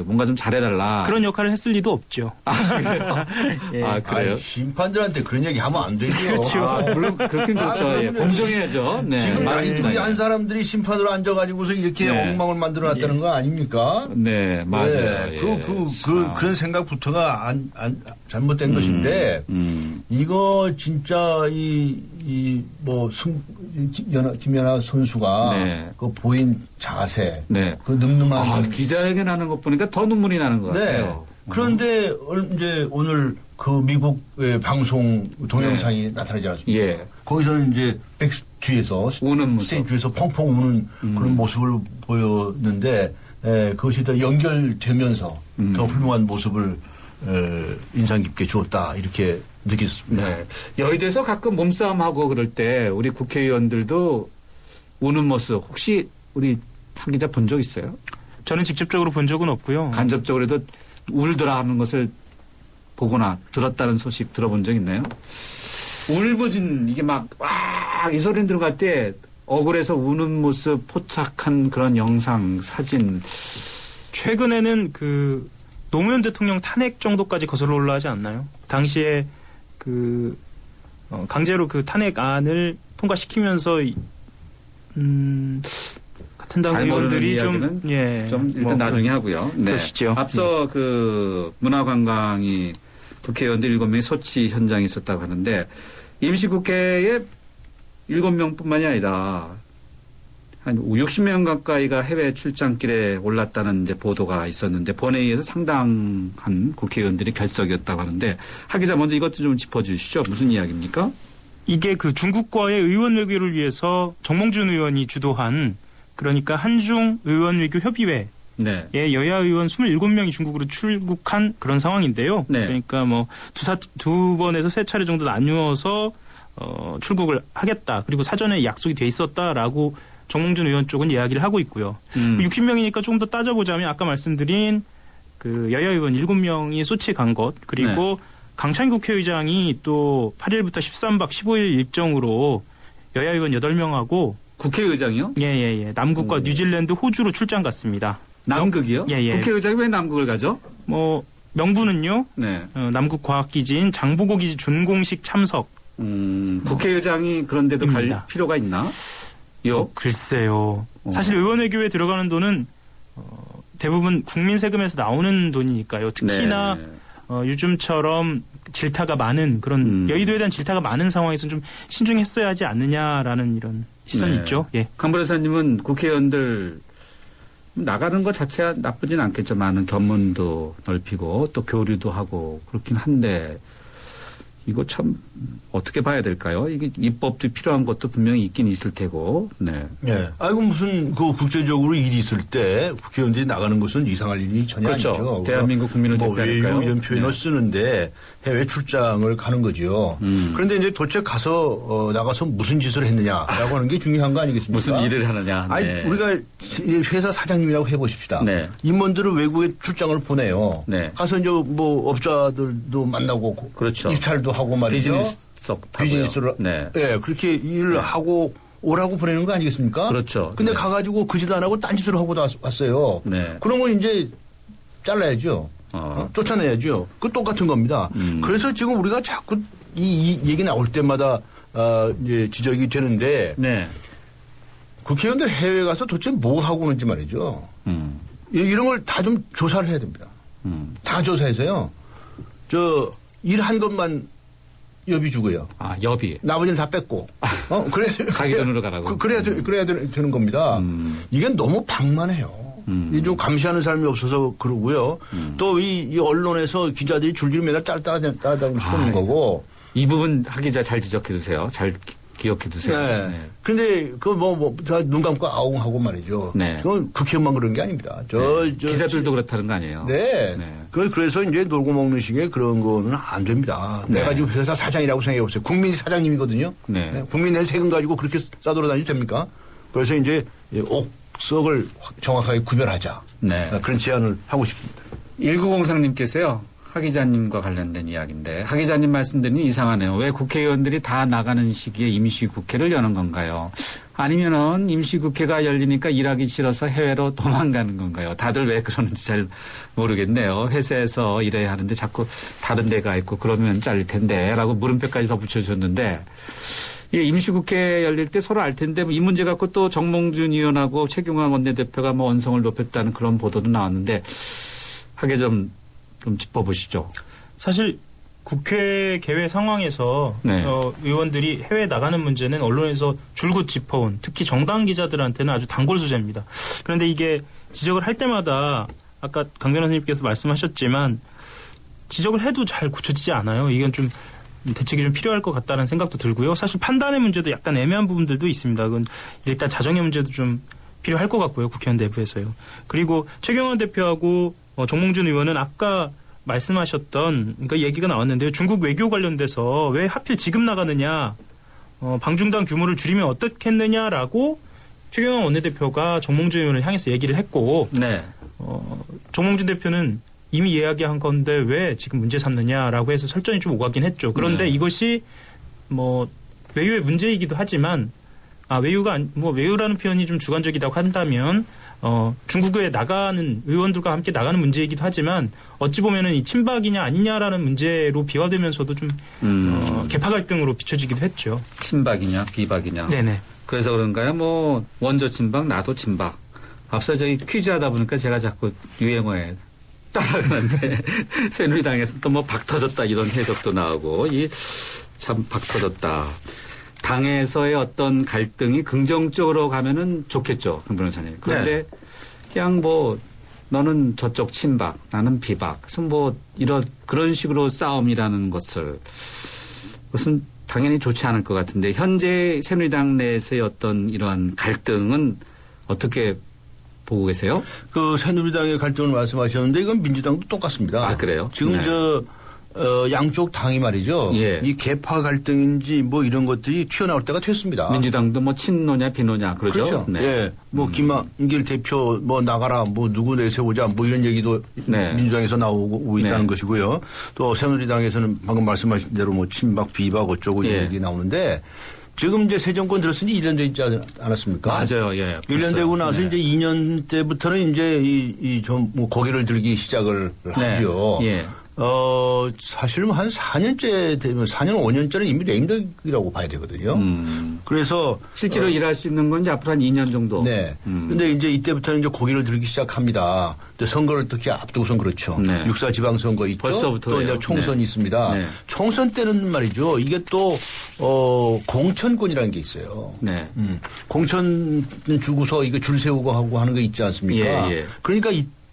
뭔가 좀 잘해달라. 그런 역할을 했을 리도 없죠. 그래요? 예. 아, 그래요? 심판들한테 그런 얘기 하면 안 되죠. 그렇죠. 물론 그렇긴 그렇죠. 예, 공정해야죠. 네, 지금 맞습니다. 한 사람들이 심판으로 앉아가지고서 이렇게 네. 엉망을 만들어놨다는 거 아닙니까? 네, 맞아요. 네. 예. 그런 생각부터가 잘못된 것인데, 이거 진짜 김연아 선수가 네. 그 보인 자세, 네. 그 늠름한. 기자회견하는 것 보니까 더 눈물이 나는 것 같아요. 그런데 이제 오늘 그 미국의 방송 동영상이 나타나지 않습니까? 예. 거기서는 이제 뒤에서 우는 모습. 스테이지 뒤에서 펑펑 우는 그런 모습을 보였는데 그것이 더 연결되면서 더 훌륭한 모습을 인상 깊게 주었다 이렇게 느꼈습니다. 네. 여의도에서 가끔 몸싸움하고 그럴 때 우리 국회의원들도 우는 모습 혹시 우리 한 기자 본 적 있어요? 저는 직접적으로 본 적은 없고요. 간접적으로도 울더라 하는 것을 보거나 들었다는 소식 들어본 적 있나요? 울부짖는 이게 이 소리 들어갈 때 억울해서 우는 모습 포착한 그런 영상, 사진. 최근에는 그 노무현 대통령 탄핵 정도까지 거슬러 올라가지 않나요? 당시에 강제로 그 탄핵안을 통과시키면서 같은 당 의원들이 좀 일단 나중에 하고요. 네. 그러시죠. 앞서 그 문화관광이 국회의원들 7명이 소치 현장에 있었다고 하는데 임시국회에 7명뿐만이 아니라 한 60명 가까이가 해외 출장길에 올랐다는 이제 보도가 있었는데 본회의에서 상당한 국회의원들이 결석이었다고 하는데 하 기자 먼저 이것도 좀 짚어주시죠. 무슨 이야기입니까? 이게 그 중국과의 의원 외교를 위해서 정몽준 의원이 주도한 그러니까 한중 의원 외교 협의회에 여야 의원 27명이 중국으로 출국한 그런 상황인데요. 네. 그러니까 뭐 두 번에서 세 차례 정도 나누어서 출국을 하겠다. 그리고 사전에 약속이 돼 있었다라고 정몽준 의원 쪽은 이야기를 하고 있고요. 60명이니까 조금 더 따져보자면 아까 말씀드린 그 여야 의원 7명이 소치에 간 것 그리고 강찬 국회의장이 또 8일부터 13박 15일 일정으로 여야 의원 8명하고 국회의장이요? 예. 남극과 뉴질랜드, 호주로 출장 갔습니다. 남극이요? 예. 국회의장이 왜 남극을 가죠? 뭐 명분은요. 네. 남극 과학기지인 장보고 기지 준공식 참석. 국회의장이 그런데도 갈 필요가 있나? 글쎄요. 사실 의원외교에 들어가는 돈은 대부분 국민 세금에서 나오는 돈이니까요. 특히나 요즘처럼 질타가 많은 그런 여의도에 대한 질타가 많은 상황에서는 좀 신중했어야 하지 않느냐라는 이런 시선이 있죠. 예. 강 변호사님은 국회의원들 나가는 것 자체가 나쁘진 않겠죠. 많은 견문도 넓히고 또 교류도 하고 그렇긴 한데 이거 참 어떻게 봐야 될까요? 이게 입법도 필요한 것도 분명히 있긴 있을 테고. 네. 예. 아이고 무슨 그 국제적으로 일이 있을 때 국회의원들이 나가는 것은 이상할 일이 전혀 그렇죠. 아니죠. 대한민국 국민을 대표하니까요. 외유 이런 표현을 쓰는데 해외 출장을 가는 거죠. 그런데 이제 도대체 가서 나가서 무슨 짓을 했느냐라고 하는 게 중요한 거 아니겠습니까? 무슨 일을 하느냐. 아니 우리가 회사 사장님이라고 해보십시다. 네. 임원들을 외국에 출장을 보내요. 네. 가서 이제 뭐 업자들도 만나고 그렇죠. 입찰도 하고 말이죠. 비즈니스를 네. 그렇게 일을 하고 오라고 보내는 거 아니겠습니까? 그렇죠. 근데 가가지고 그 짓 안 하고 딴짓을 하고 왔어요. 네. 그러면 이제 잘라야죠. 쫓아내야죠. 그 똑같은 겁니다. 그래서 지금 우리가 자꾸 이 얘기 나올 때마다 이제 지적이 되는데 국회의원들 해외 가서 도대체 뭐 하고 오는지 말이죠. 이런 걸 다 좀 조사를 해야 됩니다. 다 조사해서요. 일한 것만 여비 주고요. 여비. 나머지는 다 뺐고. 그래서 자기 돈으로 가라고. 그래야 되는 겁니다. 이게 너무 방만해요. 좀 감시하는 사람이 없어서 그러고요. 또 이 언론에서 기자들이 줄줄이 맨날 따라다니고 시키는 거고. 이 부분 하 기자 잘 지적해 두세요. 잘 기억해 두세요. 네. 근데 눈 감고 아웅하고 말이죠. 네. 그건 국회의원만 그런 게 아닙니다. 기자들도 그렇다는 거 아니에요? 네. 그래서 이제 놀고 먹는 식의 그런 거는 안 됩니다. 내가 지금 회사 사장이라고 생각해 보세요. 국민이 사장님이거든요. 국민 낸 세금 가지고 그렇게 싸돌아다니도 됩니까? 그래서 이제 옥석을 정확하게 구별하자. 그런 제안을 하고 싶습니다. 1903님께서요. 하 기자님과 관련된 이야기인데 하 기자님 말씀 들으니 이상하네요. 왜 국회의원들이 다 나가는 시기에 임시국회를 여는 건가요? 아니면은 임시국회가 열리니까 일하기 싫어서 해외로 도망가는 건가요? 다들 왜 그러는지 잘 모르겠네요. 회사에서 일해야 하는데 자꾸 다른 데가 있고 그러면 잘릴 텐데 라고 물음표까지 더 붙여주셨는데 이 임시국회 열릴 때 서로 알 텐데 이 문제 갖고 또 정몽준 의원하고 최경환 원내대표가 언성을 높였다는 그런 보도도 나왔는데 하게 좀 짚어보시죠. 사실 국회 개회 상황에서 의원들이 해외 나가는 문제는 언론에서 줄곧 짚어온 특히 정당 기자들한테는 아주 단골 소재입니다. 그런데 이게 지적을 할 때마다 아까 강 변호사님께서 말씀하셨지만 지적을 해도 잘 고쳐지지 않아요. 이건 좀 대책이 좀 필요할 것 같다는 생각도 들고요. 사실 판단의 문제도 약간 애매한 부분들도 있습니다. 그건 일단 자정의 문제도 좀 필요할 것 같고요. 국회의원 내부에서요. 그리고 최경환 대표하고 정몽준 의원은 아까 말씀하셨던 그러니까 얘기가 나왔는데요. 중국 외교 관련돼서 왜 하필 지금 나가느냐. 방중단 규모를 줄이면 어떻겠느냐라고 최경환 원내대표가 정몽준 의원을 향해서 얘기를 했고 정몽준 대표는 이미 이야기한 건데 왜 지금 문제 삼느냐라고 해서 설전이 좀 오가긴 했죠. 그런데 이것이 외유의 문제이기도 하지만 외유라는 표현이 좀 주관적이라고 한다면 중국에 나가는 의원들과 함께 나가는 문제이기도 하지만 어찌 보면은 이 친박이냐 아니냐라는 문제로 비화되면서도 좀 개파 갈등으로 비춰지기도 했죠. 친박이냐 비박이냐. 네네. 그래서 그런가요? 원조 친박 나도 친박. 앞서 퀴즈 하다 보니까 제가 자꾸 유행어에 따라가는데 새누리당에서 또 박 터졌다 이런 해석도 나오고 참 박 터졌다. 당에서의 어떤 갈등이 긍정적으로 가면은 좋겠죠, 강 변호사님. 그런데 그냥 너는 저쪽 친박, 나는 비박. 그래서 그런 식으로 싸움이라는 그것은 당연히 좋지 않을 것 같은데 현재 새누리당 내에서의 어떤 이러한 갈등은 어떻게 보고 계세요? 그 새누리당의 갈등을 말씀하셨는데 이건 민주당도 똑같습니다. 그래요? 지금 양쪽 당이 말이죠. 이 개파 갈등인지 이런 것들이 튀어나올 때가 됐습니다. 민주당도 친노냐 비노냐 그러죠. 그렇죠. 김한길 대표 나가라 누구 내세우자 이런 얘기도 민주당에서 나오고 있다는 것이고요. 또 새누리당에서는 방금 말씀하신 대로 친박 비박 어쩌고 이런 얘기 나오는데 지금 이제 새 정권 들었으니 1년 되지 않았습니까? 맞아요. 예. 1년 되고 나서 네. 이제 2년 때부터는 이제 좀 뭐 고개를 들기 시작을 하죠. 예. 사실은 한 4년째 되면 4년, 5년째는 이미 레임덕이라고 봐야 되거든요. 그래서 실제로 일할 수 있는 건 이제 앞으로 한 2년 정도. 네. 근데 이제 이때부터는 이제 고개를 들기 시작합니다. 또 선거를 특히 앞두고선 그렇죠. 네. 육사 지방선거 있죠. 벌써부터요. 또 이제 총선이 네. 있습니다. 네. 총선 때는 말이죠. 이게 또 공천권이라는 게 있어요. 네. 공천 주고서 이거 줄 세우고 하고 하는 거 있지 않습니까? 예, 예. 그러니까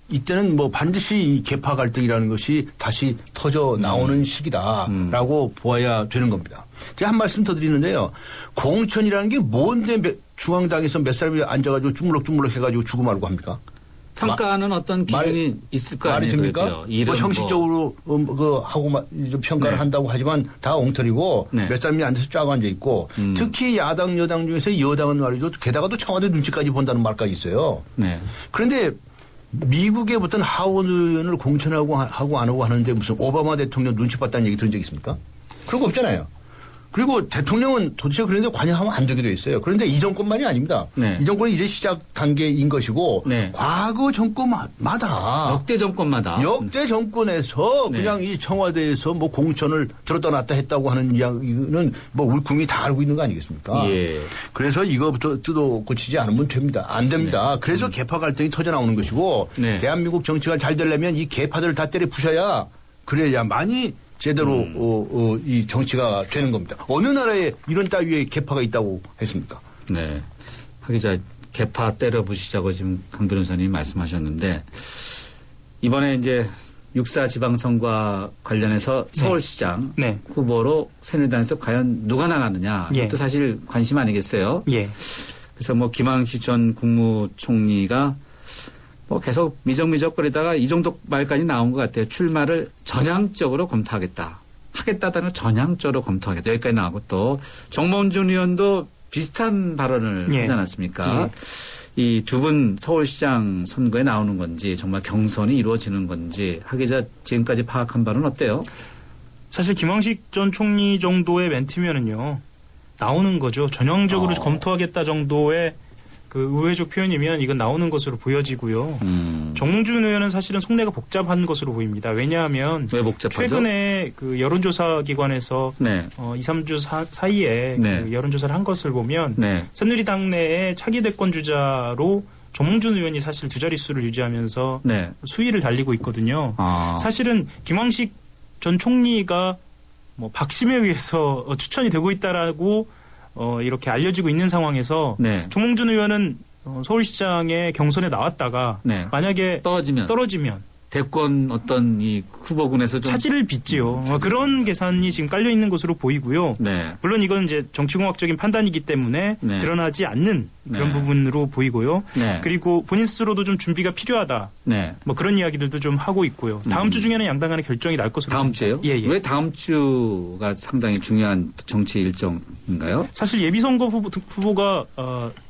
이때는 뭐 반드시 이 계파 갈등이라는 것이 다시 터져 나오는 시기다라고 보아야 되는 겁니다. 제가 한 말씀 더 드리는데요. 공천이라는 게 뭔데 중앙당에서 몇 사람이 앉아가지고 주물럭주물럭 해가지고 주고 말고 합니까? 평가하는 어떤 기준이 있을 거 말이 아니에요. 됩니까? 그렇죠. 뭐 형식적으로 하고 좀 평가를 네. 한다고 하지만 다 엉터리고 네. 몇 사람이 앉아서 쫙 앉아 있고 특히 야당 여당 중에서 여당은 말이죠. 게다가 또 청와대 눈치까지 본다는 말까지 있어요. 네. 그런데 미국의 어떤 하원 의원을 공천하고 하고 안 하고 하는데 무슨 오바마 대통령 눈치 봤다는 얘기 들은 적 있습니까? 그런 거 없잖아요. 그리고 대통령은 도대체 그런데 관여하면 안 되게 돼 있어요. 그런데 이 정권만이 아닙니다. 네. 이 정권은 이제 시작 단계인 것이고 네. 과거 정권마다 역대 정권마다 역대 정권에서 네. 그냥 이 청와대에서 뭐 공천을 들었다 놨다 했다고 하는 이야기는 뭐 우리 국민이 다 알고 있는 거 아니겠습니까? 예. 그래서 이거부터 뜯어 고치지 않으면 됩니다. 안 됩니다. 네. 그래서 계파 갈등이 터져 나오는 것이고 네. 대한민국 정치가 잘 되려면 이 계파들을 다 때려 부셔야 그래야만이 제대로 이 정치가 되는 겁니다. 어느 나라에 이런 따위의 계파가 있다고 했습니까? 네. 하기자 개파 때려 부시자고 지금 강 변호사님이 말씀하셨는데 이번에 이제 6.4 지방선거와 관련해서 서울시장 네. 후보로 새누리당에서 과연 누가 나가느냐 예. 이것도 사실 관심 아니겠어요? 예. 그래서 뭐 김항시 전 국무총리가 뭐 계속 미적미적거리다가 이 정도 말까지 나온 것 같아요. 출마를 전향적으로 검토하겠다. 하겠다는 전향적으로 검토하겠다. 여기까지 나오고 또 정몽준 의원도 비슷한 발언을 예. 하지 않았습니까? 이 두 분 서울시장 선거에 나오는 건지 정말 경선이 이루어지는 건지 하기자 지금까지 파악한 바는 어때요? 사실 김황식 전 총리 정도의 멘트면은요 나오는 거죠. 전형적으로 검토하겠다 정도의 그 우회적 표현이면 이건 나오는 것으로 보여지고요. 정몽준 의원은 사실은 속내가 복잡한 것으로 보입니다. 왜냐하면 왜 복잡하죠? 최근에 그 여론조사 기관에서 네. 2, 3주 사이에 네. 그 여론조사를 한 것을 보면 네. 새누리당 내에 차기 대권 주자로 정몽준 의원이 사실 두 자릿수를 유지하면서 네. 수위를 달리고 있거든요. 아. 사실은 김황식 전 총리가 뭐 박심에 의해서 추천이 되고 있다라고 이렇게 알려지고 있는 상황에서 네. 정몽준 의원은 서울시장의 경선에 나왔다가 네. 만약에 떨어지면 대권 어떤 이 후보군에서 좀 차질을 빚지요. 그런 계산이 지금 깔려 있는 것으로 보이고요. 네. 물론 이건 이제 정치공학적인 판단이기 때문에 네. 드러나지 않는 그런 네. 부분으로 보이고요. 네. 그리고 본인 스스로도 좀 준비가 필요하다. 네. 뭐 그런 이야기들도 좀 하고 있고요. 다음 주 중에는 양당 간의 결정이 날 것으로 다음 주에요? 예, 예. 왜 다음 주가 상당히 중요한 정치 일정인가요? 사실 예비선거 후보가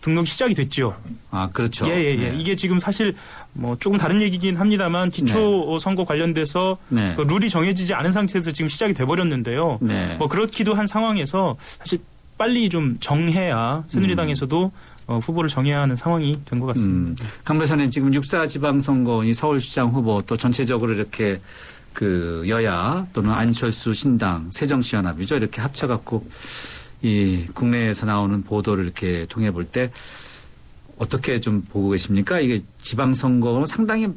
등록 시작이 됐죠. 아, 그렇죠. 예. 네. 이게 지금 사실 뭐 조금 다른 얘기긴 합니다만 기초 선거 관련돼서 네. 그 룰이 정해지지 않은 상태에서 지금 시작이 돼버렸는데요. 네. 뭐 그렇기도 한 상황에서 사실 빨리 좀 정해야 새누리당에서도 후보를 정해야 하는 상황이 된 것 같습니다. 강 변호사님 지금 6.4 지방선거 이 서울시장 후보 또 전체적으로 이렇게 그 여야 또는 안철수 신당 새정치연합이죠. 이렇게 합쳐갖고 이 국내에서 나오는 보도를 이렇게 통해 볼 때 어떻게 좀 보고 계십니까? 이게 지방선거는 상당히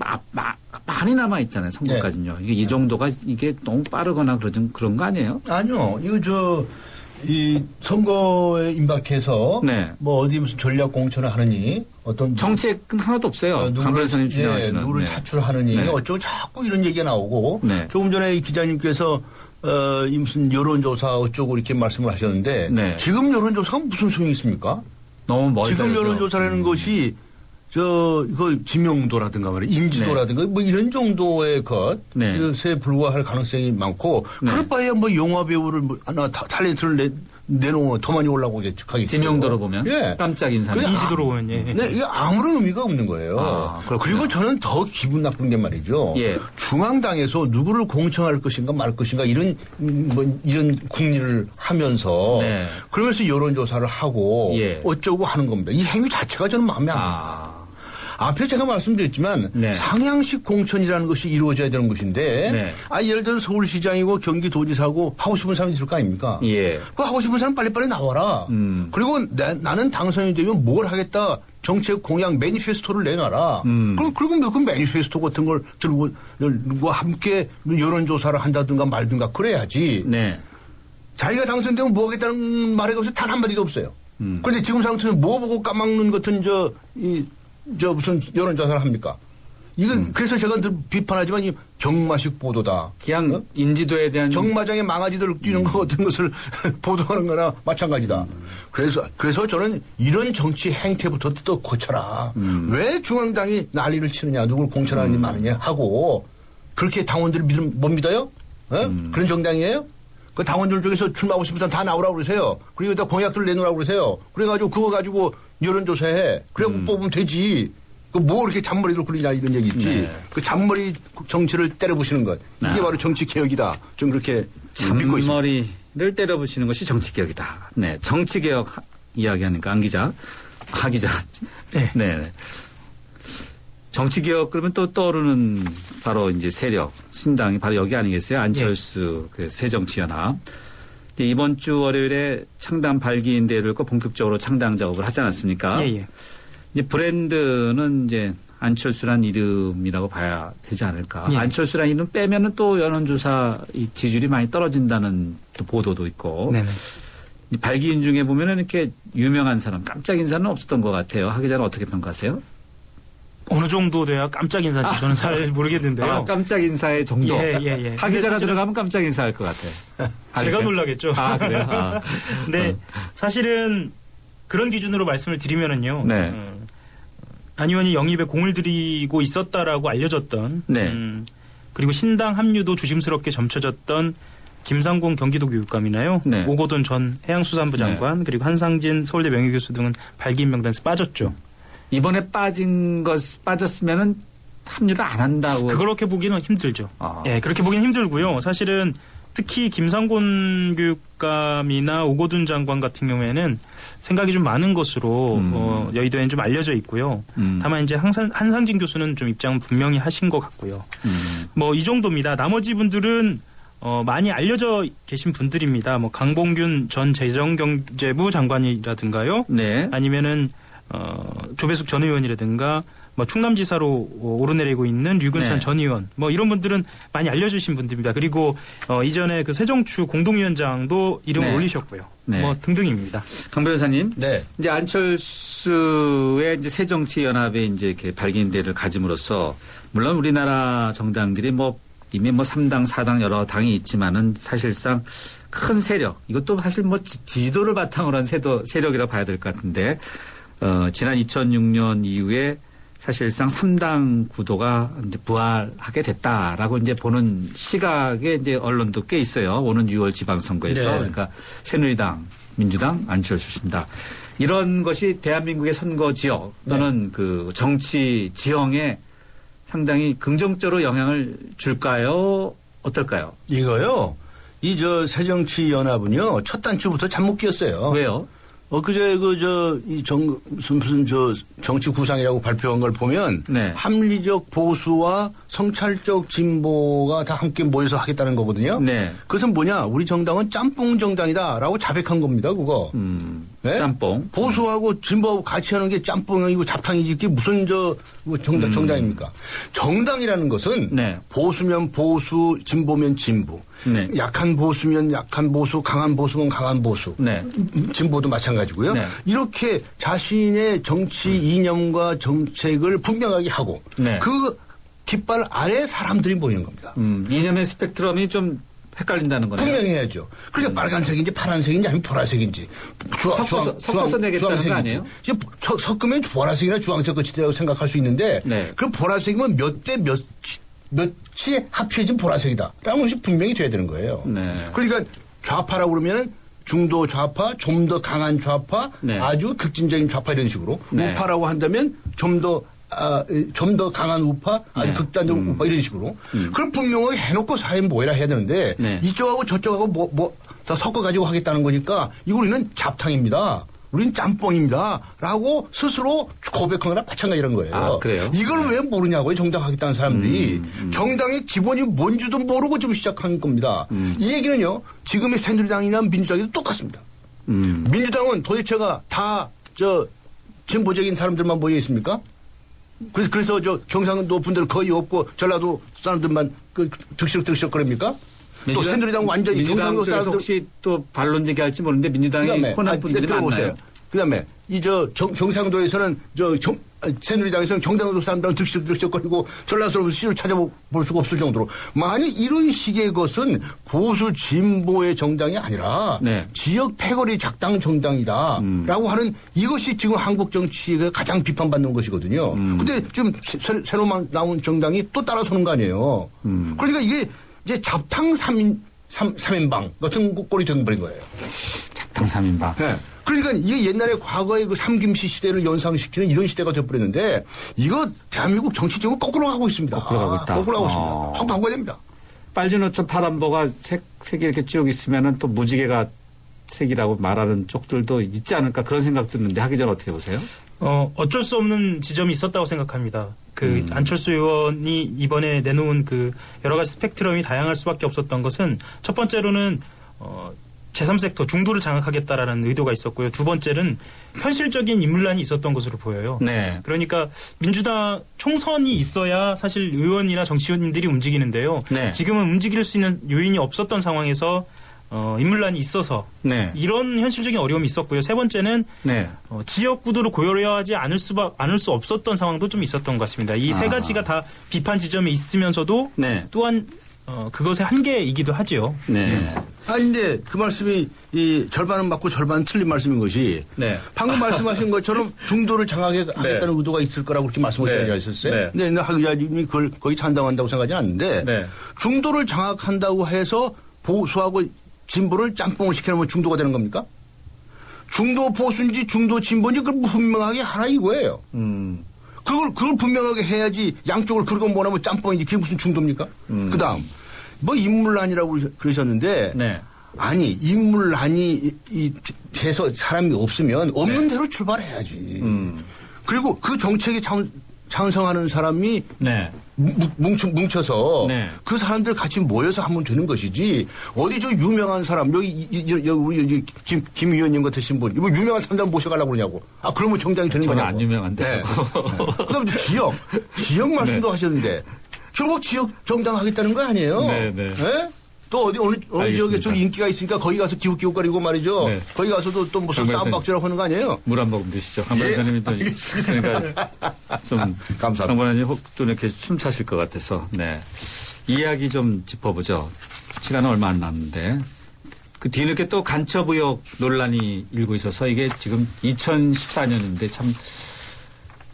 많이 남아 있잖아요. 선거까지는요. 이게 이 정도가 이게 너무 빠르거나 그런 거 아니에요? 아니요. 이거 이 선거에 임박해서 네. 뭐 어디 무슨 전략 공천을 하느니 어떤 정책은 하나도 없어요. 강 변호사님 주장하시는. 누구를 네. 차출하느니 네. 어쩌고 자꾸 이런 얘기가 나오고 네. 조금 전에 이 기자님께서 이 무슨 여론조사 어쩌고 이렇게 말씀을 하셨는데 네. 지금 여론조사가 무슨 소용이 있습니까? 너무 멀다. 지금 여론조사라는 것이 그 지명도라든가 말이야, 인지도라든가 뭐 이런 정도의 것에 불과할 가능성이 많고 그럴 바에야 뭐 영화 배우를 탤런트를 내놓으면 더 많이 올라오겠죠. 지명도로 보면 깜짝 인사. 인지도로 보면 네, 이게 아무런 의미가 없는 거예요. 그리고 저는 더 기분 나쁜 게 말이죠. 중앙당에서 누구를 공천할 것인가 말 것인가 이런 궁리를 하면서 그러면서 여론조사를 하고 어쩌고 하는 겁니다. 이 행위 자체가 저는 마음에 안 듭니다. 앞에 제가 말씀드렸지만 상향식 공천이라는 것이 이루어져야 되는 것인데 예를 들어 서울시장이고 경기도지사고 하고 싶은 사람이 있을 거 아닙니까? 그 하고 싶은 사람 빨리빨리 나와라. 그리고 나는 당선이 되면 뭘 하겠다. 정책 공약 매니페스토를 내놔라. 그리고 그 매니페스토 같은 걸 들고 함께 여론조사를 한다든가 말든가 그래야지. 자기가 당선되면 뭐 하겠다는 말이 없어서 단 한마디도 없어요. 그런데 지금 상태는 뭐 보고 까막는 같은 무슨 여론조사를 합니까? 이건 그래서 제가 늘 비판하지만 이 경마식 보도다. 그냥 인지도에 대한 경마장에 망아지들 뛰는 것 같은 것을 보도하는 거나 마찬가지다. 그래서 저는 이런 정치 행태부터 또 고쳐라. 왜 중앙당이 난리를 치느냐, 누굴 공천하느냐 마느냐 하고 그렇게 당원들이 못 믿어요? 그런 정당이에요? 그 당원들 중에서 출마하고 싶은 사람 다 나오라고 그러세요. 그리고 다 공약들을 내놓으라고 그러세요. 그래가지고 그거 가지고 여론조사해. 그래 뽑으면 되지. 그 뭐 이렇게 잔머리를 굴리냐 이런 얘기 있지. 그 잔머리 정치를 때려부시는 것. 이게 바로 정치 개혁이다. 좀 그렇게 믿고 있습니다. 잔머리를 때려부시는 것이 정치 개혁이다. 네, 정치 개혁 이야기하니까 안 기자, 하 기자. 네. 정치 개혁 그러면 또 떠오르는 바로 이제 세력 신당이 바로 여기 아니겠어요? 안철수 그 새정치연합. 이번 주 월요일에 창당 발기인대회를 고 본격적으로 창당 작업을 하지 않았습니까? 이제 브랜드는 이제 안철수란 이름이라고 봐야 되지 않을까. 안철수란 이름 빼면은 또 여론조사 지지율이 많이 떨어진다는 또 보도도 있고. 발기인 중에 보면은 이렇게 유명한 사람, 깜짝 인사는 없었던 것 같아요. 하 기자는 어떻게 평가하세요? 어느 정도 돼야 깜짝 인사인지 저는 잘 모르겠는데요. 깜짝 인사의 정도. 하 기자가 들어가면 깜짝 인사할 것 같아요. 제가 놀라겠죠. 그래요? 근데 사실은 그런 기준으로 말씀을 드리면은요. 안 의원이 영입에 공을 들이고 있었다라고 알려졌던 그리고 신당 합류도 조심스럽게 점쳐졌던 김상곤 경기도 교육감이나요. 오거돈 전 해양수산부 장관 그리고 한상진 서울대 명예교수 등은 발기인 명단에서 빠졌죠. 이번에 빠졌으면은 합류를 안 한다고. 그렇게 보기는 힘들죠. 그렇게 보기는 힘들고요. 사실은 특히 김상곤 교육감이나 오거돈 장관 같은 경우에는 생각이 좀 많은 것으로 여의도에는 좀 알려져 있고요. 다만 이제 한상진 교수는 좀 입장은 분명히 하신 것 같고요. 뭐 이 정도입니다. 나머지 분들은 많이 알려져 계신 분들입니다. 뭐 강봉균 전 재정경제부 장관이라든가요. 아니면은 조배숙 전 의원이라든가 뭐 충남지사로 오르내리고 있는 류근찬 전 의원 뭐 이런 분들은 많이 알려주신 분들입니다. 그리고 이전에 그 새정추 공동위원장도 이름을 올리셨고요. 뭐 등등입니다. 강 변호사님, 이제 안철수의 이제 새정치연합에 이제 이렇게 발기인대를 가짐으로써 물론 우리나라 정당들이 이미 3당, 4당 여러 당이 있지만은 사실상 큰 세력 이것도 사실 지도를 바탕으로 한 세력이라고 봐야 될 것 같은데. 지난 2006년 이후에 사실상 3당 구도가 이제 부활하게 됐다라고 이제 보는 시각에 이제 언론도 꽤 있어요. 오는 6월 지방선거에서. 그러니까 새누리당, 민주당, 안철수 신당. 이런 것이 대한민국의 선거 지역 또는 그 정치 지형에 상당히 긍정적으로 영향을 줄까요? 어떨까요? 이거요. 새정치연합은요. 첫 단추부터 잠못 끼었어요. 왜요? 그제 무슨 정치 구상이라고 발표한 걸 보면 합리적 보수와 성찰적 진보가 다 함께 모여서 하겠다는 거거든요. 그것은 뭐냐? 우리 정당은 짬뽕 정당이다라고 자백한 겁니다. 그거. 짬뽕. 보수하고 진보하고 같이 하는 게 짬뽕이고 잡탕이지 이게 무슨 정당입니까? 정당이라는 것은 보수면 보수, 진보면 진보. 약한 보수면 약한 보수, 강한 보수면 강한 보수. 진보도 마찬가지고요. 이렇게 자신의 정치 이념과 정책을 분명하게 하고 그 깃발 아래 사람들이 모이는 겁니다. 이념의 스펙트럼이 좀 헷갈린다는 거네요. 분명히 해야죠. 그래서 빨간색인지 파란색인지 아니면 보라색인지 섞어서 내겠다는 거 아니에요? 섞으면 보라색이나 주황색 끝이라고 생각할 수 있는데 그 보라색이면 몇 대 몇이 합해진 보라색이다 라는 것이 분명히 돼야 되는 거예요. 그러니까 좌파라고 그러면 중도 좌파, 좀 더 강한 좌파, 아주 극진적인 좌파 이런 식으로 우파라고 한다면 좀 더 강한 우파, 아주 극단적인 우파 이런 식으로. 그걸 분명하게 해놓고 사회 모여라 해야 되는데 이쪽하고 저쪽하고 섞어가지고 하겠다는 거니까 이거 우리는 잡탕입니다. 우리는 짬뽕입니다. 라고 스스로 고백하거나 마찬가지라는 거예요. 아, 그래요? 이걸 왜 모르냐고요, 정당하겠다는 사람들이. 정당의 기본이 뭔지도 모르고 지금 시작한 겁니다. 이 얘기는요, 지금의 새누리당이나 민주당이도 똑같습니다. 민주당은 도대체가 다 진보적인 사람들만 모여 있습니까? 그래서 경상도 분들은 거의 없고 전라도 사람들만 득실득실 거립니까? 또 새누리당 완전히 경상도 사람들 혹시 또 반론 제기할지 모르는데 민주당의 호남 분들이 많나요? 그다음에 경상도에서는 새누리당에서는 경상도 사람들은 득실득실거리고 전라도 사람들 씨를 찾아볼 수가 없을 정도로 만약 이런 식의 것은 보수 진보의 정당이 아니라 지역 패거리 작당 정당이다라고 하는 이것이 지금 한국 정치가 가장 비판받는 것이거든요. 근데 지금 새로 나온 정당이 또 따라서는 거 아니에요. 그러니까 이게 이제 잡탕 3인방 같은 꼴이 되어버린 거예요. 잡탕 3인방. 네. 그러니까 이게 옛날에 과거의 그 삼김씨 시대를 연상시키는 이런 시대가 되어버렸는데 이거 대한민국 정치적으로 거꾸로 가고 있습니다. 거꾸로 가고 있다. 거꾸로 가고 있습니다. 한번 바꿔야 됩니다. 빨주노초 파란보가 색이 이렇게 쭉 있으면은 또 무지개가 색이라고 말하는 쪽들도 있지 않을까 그런 생각도 드는데 하기 전 어떻게 보세요? 어쩔 수 없는 지점이 있었다고 생각합니다. 안철수 의원이 이번에 내놓은 여러 가지 스펙트럼이 다양할 수밖에 없었던 것은 첫 번째로는 제3섹터 중도를 장악하겠다라는 의도가 있었고요. 두 번째는 현실적인 인물난이 있었던 것으로 보여요. 그러니까 민주당 총선이 있어야 사실 의원이나 정치인들이 움직이는데요. 지금은 움직일 수 있는 요인이 없었던 상황에서 인물난이 있어서 이런 현실적인 어려움이 있었고요. 세 번째는 지역 구도를 고려하지 않을 수 없었던 상황도 좀 있었던 것 같습니다. 이 세 가지가 다 비판 지점에 있으면서도 또한 그것의 한계이기도 하죠. 근데 그 말씀이 절반은 맞고 절반은 틀린 말씀인 것이 방금 말씀하신 것처럼 중도를 장악하겠다는 의도가 있을 거라고 그렇게 말씀을 하셨어요. 근데 하 기자님이 그걸 거의 찬성한다고 생각하지 않는데 중도를 장악한다고 해서 보수하고 진보를 짬뽕을 시켜놓으면 중도가 되는 겁니까? 중도 보수인지 중도 진보인지 그걸 분명하게 하라 이거예요. 그걸 분명하게 해야지 양쪽을 그러고 뭐라면 짬뽕인지 그게 무슨 중도입니까? 그다음 인물난이라고 그러셨는데 아니 인물난이 돼서 사람이 없으면 없는 대로 출발해야지. 그리고 그 정책에 찬성하는 사람이 뭉쳐서 그 사람들 같이 모여서 하면 되는 것이지 어디 유명한 사람 여기 김 의원님 같으신 분 이거 유명한 사람들 모셔가려고 그러냐고. 그러면 정당이 되는 거냐고. 저는 안 유명한데. 그다음에 지역 말씀도 하셨는데 결국 지역 정당 하겠다는 거 아니에요? 또 어느 지역에 좀 인기가 있으니까 거기 가서 기웃기웃거리고 말이죠. 거기 가서도 또 무슨 싸움박질하고 하는 거 아니에요? 물 한 모금 드시죠. 한 변호사님이 또 그러니까 좀 감사합니다. 한 변호사님 좀 이렇게 숨 차실 것 같아서 이야기 좀 짚어보죠. 시간은 얼마 안 남는데 그 뒤늦게 또 간첩 의혹 논란이 일고 있어서 이게 지금 2014년인데 참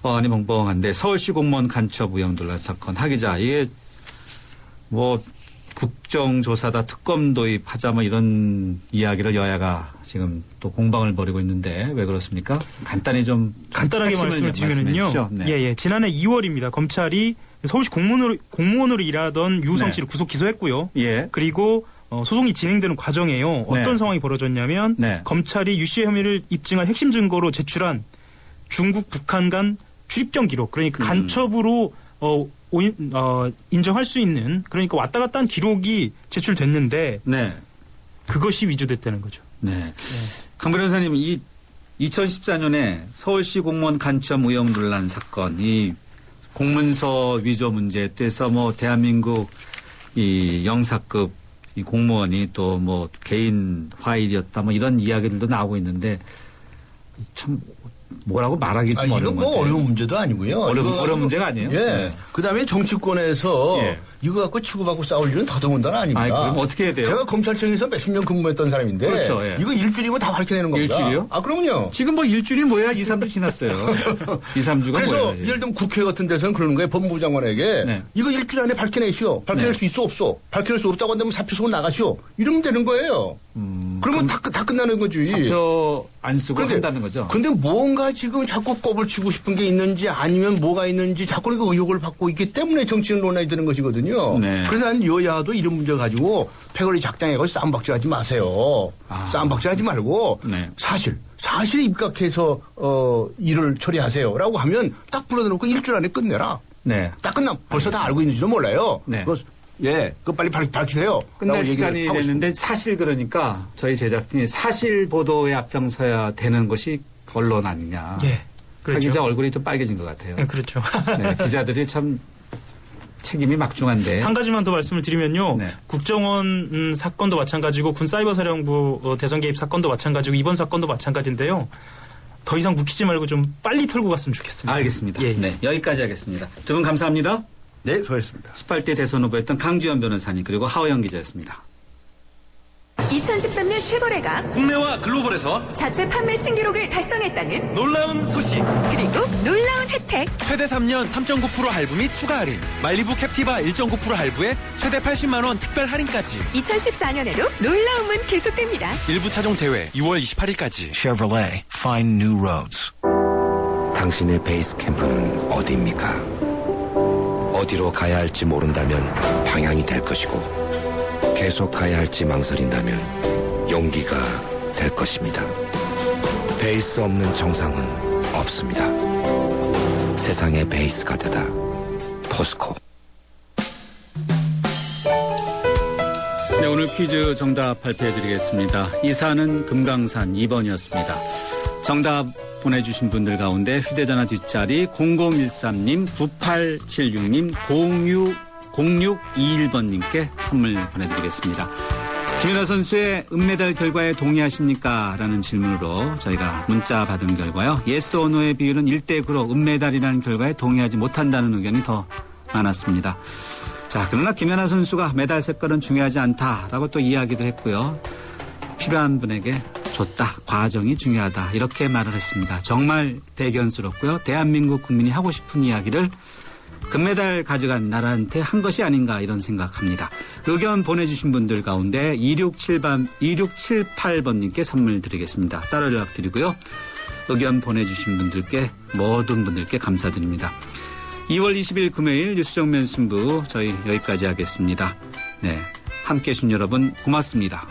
뻔히 멍멍한데 서울시 공무원 간첩 의혹 논란 사건 하 기자 이게 국정조사다 특검 도입하자 이런 이야기를 여야가 지금 또 공방을 벌이고 있는데 왜 그렇습니까? 간단하게 말씀을 드리면요. 지난해 2월입니다. 검찰이 서울시 공무원으로 일하던 유성 씨를 구속 기소했고요. 그리고 소송이 진행되는 과정에요. 어떤 상황이 벌어졌냐면 검찰이 유 씨의 혐의를 입증할 핵심 증거로 제출한 중국 북한 간 출입경 기록 그러니까 간첩으로 인정할 수 있는 그러니까 왔다 갔다 한 기록이 제출됐는데 그것이 위조됐다는 거죠. 강 변호사님 이 2014년에 서울시 공무원 간첩 의혹 논란 사건 이 공문서 위조 문제에 대해서 대한민국 이 영사급 이 공무원이 또 개인 화일이었다 이런 이야기들도 나오고 있는데 참 뭐라고 말하기 좀 어려운 이건 뭐 어려운 문제도 아니고요. 어려운 문제가 아니에요. 예. 네. 그다음에 정치권에서 이거 갖고 치고받고 싸울 일은 더더군다나 아닙니다. 아니, 그럼 어떻게 해야 돼요? 제가 검찰청에서 몇십 년 근무했던 사람인데 그렇죠, 예. 이거 일주일이면 다 밝혀내는 겁니다. 일주일이요? 아, 그럼요. 지금 뭐 일주일이 뭐야? 2, 3주 지났어요. 2, 3주가 그래서 뭐야? 예를 들면 국회 같은 데서는 그러는 거예요. 법무부 장관에게 이거 일주일 안에 밝혀내시오. 밝혀낼 수 있어 없어. 밝혀낼 수 없다고 한다면 사표 쓰고 나가시오. 이러면 되는 거예요. 그러면 다 끝나는 거지. 사표 안 쓰고 한다는 거죠. 근데 뭔가 지금 자꾸 꼽을 치고 싶은 게 있는지 아니면 뭐가 있는지 자꾸 그 의혹을 받고 있기 때문에 정치적 논란이 되는 것이거든요. 네. 그래서 난 여야도 이런 문제 가지고 패거리 작당해가지고 싸움박질하지 마세요. 싸움박질하지 말고 사실 입각해서 일을 처리하세요라고 하면 딱 불러놓고 일주일 안에 끝내라. 네. 딱 끝나. 벌써 다 알고 있는지도 몰라요. 네. 그거 빨리 밝히세요. 끝날 시간이 됐는데 사실 그러니까 저희 제작진이 사실 보도에 앞장서야 되는 것이 언론 아니냐. 예. 그렇죠. 기자 얼굴이 좀 빨개진 것 같아요. 그렇죠. 네, 기자들이 참 책임이 막중한데. 한 가지만 더 말씀을 드리면요. 국정원 사건도 마찬가지고 군사이버사령부 대선 개입 사건도 마찬가지고 이번 사건도 마찬가지인데요. 더 이상 묵히지 말고 좀 빨리 털고 갔으면 좋겠습니다. 알겠습니다. 네, 여기까지 하겠습니다. 두 분 감사합니다. 네, 수고하셨습니다. 18대 대선 후보였던 강주현 변호사님 그리고 하호영 기자였습니다. 2013년 쉐보레가 국내와 글로벌에서 자체 판매 신기록을 달성했다는 놀라운 소식. 그리고 놀라운 혜택. 최대 3년 3.9% 할부 및 추가 할인. 말리부 캡티바 1.9% 할부에 최대 80만 원 특별 할인까지. 2014년에도 놀라움은 계속됩니다. 일부 차종 제외 6월 28일까지. Chevrolet, find new roads. 당신의 베이스 캠프는 어디입니까? 어디로 가야 할지 모른다면 방향이 될 것이고 계속 가야 할지 망설인다면 용기가 될 것입니다. 베이스 없는 정상은 없습니다. 세상의 베이스가 되다. 포스코. 네, 오늘 퀴즈 정답 발표해드리겠습니다. 이사는 금강산 2번이었습니다. 정답 보내주신 분들 가운데 휴대전화 뒷자리 0013님, 9876님, 0621번님께 선물 보내드리겠습니다. 김연아 선수의 은메달 결과에 동의하십니까? 라는 질문으로 저희가 문자 받은 결과요. 예스 or 노의 비율은 1대9로 은메달이라는 결과에 동의하지 못한다는 의견이 더 많았습니다. 자, 그러나 김연아 선수가 메달 색깔은 중요하지 않다라고 또 이야기도 했고요. 필요한 분에게 줬다. 과정이 중요하다. 이렇게 말을 했습니다. 정말 대견스럽고요. 대한민국 국민이 하고 싶은 이야기를 금메달 가져간 나라한테 한 것이 아닌가 이런 생각합니다. 의견 보내주신 분들 가운데 2678번님께 선물 드리겠습니다. 따로 연락드리고요. 의견 보내주신 분들께 모든 분들께 감사드립니다. 2월 20일 금요일 뉴스 정면 승부 저희 여기까지 하겠습니다. 네, 함께해 주신 여러분 고맙습니다.